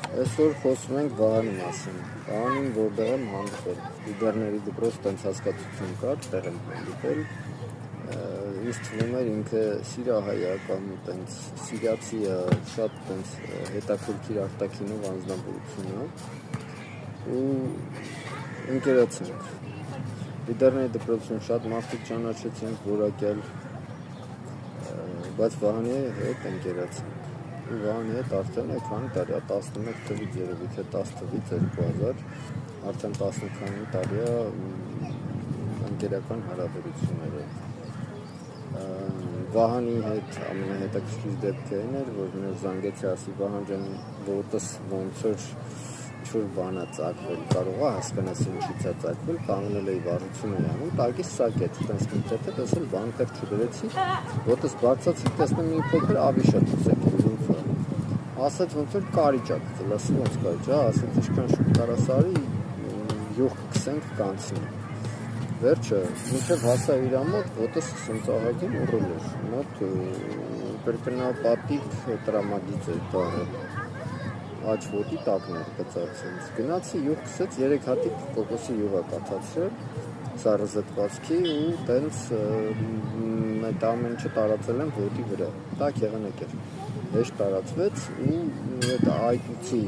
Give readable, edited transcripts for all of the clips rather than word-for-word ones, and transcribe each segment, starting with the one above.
Այսօր խոսում ենք Վահանի մասին։ Վահանին որտեղ եմ հանդիպել։ Իդերների դպրոց տենց հասկացություն կար, տեղ եմ հանդիպել։ Ինձ թվում էր ինքը սիրահայ է կամ տենց սիրացի է, շատ տենց հետաքրքիր արտաքինով անձնավորություն է։ Ու ընկերացանք։ Իդերների դպրոցում շատ մարդիկ ճանաչեցինք, որակյալ, բայց Վահանի հետ ընկերացանք։ Վահանի հետ արդեն քանի տարի է, 11 թվից երևի թե 10 թվից 2000, արդեն 10 քանի տարի է ընկերական հարաբերությունները։ Վահանի հետ ամենահետաքրքիր դեպքը այն էր, որ մեր զանգեցի ասի Վահան ջան, ոտս ոնց որ ինչ-որ բան է ծակվել, կարող է հասկանաս ինչից է ծակվել, կանգնել էի վարություն էի անում, տակից սակեց, տենց միտեթե, տեսել բանտեր չդրեցի, ոտս բարձացի, տեսնում մի փոքր ավիշ է ծեքել, ասեց ոնց որ կարիճ է գծել, ասում ոնց կարիճ է, ասեց ինչքան շուտ կարաս արի, յուղ կքսենք կանցնի։ Վերջը, մինչև հասա իրա մոտ, ոտս սնծաղագին ուռել էր, մոտ կրկնապատիկ տրամագիծ էր դարը, աջ ոտի տակն էր գծած, գնացի յուղ կքսեց, 3 հատիկ կոկոսի յուղ է կաթացրել, սառը զտվածքի ու տենց այդ ամեն ինչը տարածել եմ ոտի վրա, տակ եղանակ էր, հեշտ տարածվեց ու այդ այտուցի,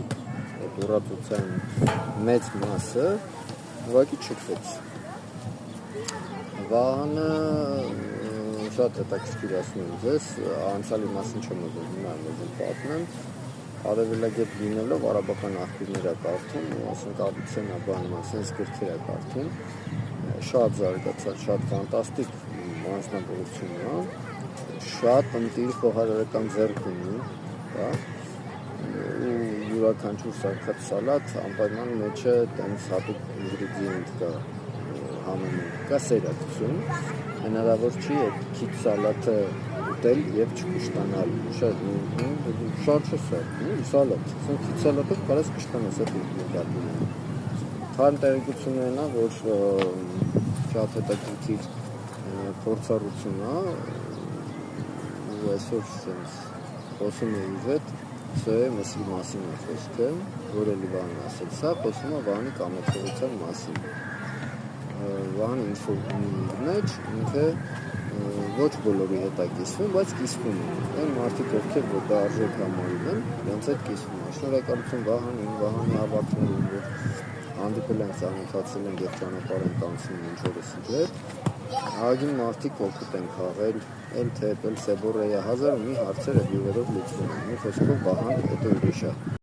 այդ ուռածության մեծ մասը ուղղակի չքվեց։ Վահանը շատ հետաքրքիր ասում եմ ձեզ, անցյալի մասին չեմ ուզում հիմա եմ պատմեմ, արևելագետ լինելով արաբական աղբյուրներ է կարդում, ասենք Ավիցեննա բանում, ասենց գրքեր է կարդում, շատ զարգացած, շատ ֆանտաստիկ անձնավորություն է, շատ ընտիր խոհարարական ձեռք ունի, ու յուրաքանչյուր սարքած սալատ անպայման մեջը տենց հատուկ ինգրեդիենտ կա, համեմում կա սերակցություն, հնարավոր չի այդ քիչ սալատը ուտել և չկշտանալ, շատ սալատ, քիչ սալատով կարես կշտանաս այդ ինգրեդիենտը։ Թարմ տեղեկությունն է, որ շատ հետաքրքիր փորձառություն է, ու այսօր խոսում էի հետ, սոյե մսի մասին է խոսքը, որ էլի Վահանն ասեց, սա խոսում է Վահանի կամեցողության մասին։ Վահանը ինչ-որ ունի իր մեջ, ինքը ոչ բոլորի հետ է կիսվում, բայց կիսվում է։ Այն մարդիկ, ովքեր որ դա արժեք համարում են, իրենց հետ կիսվում է։ Շնորհակալություն Վահանին, Վահանի հավաքներին, որ հանդիպել ենք, ծանոթացել ենք և ճանապարհ ենք անցնում ինչ-որս իր հետ։ Ահագին մարդիկ օգուտ են քաղել, էլ թեպ, էլ սեբորեյա, հազար ու մի հարցեր և յուղերով լուծվում են։ Մի խոսքով Վահան, հետո ուրիշ է։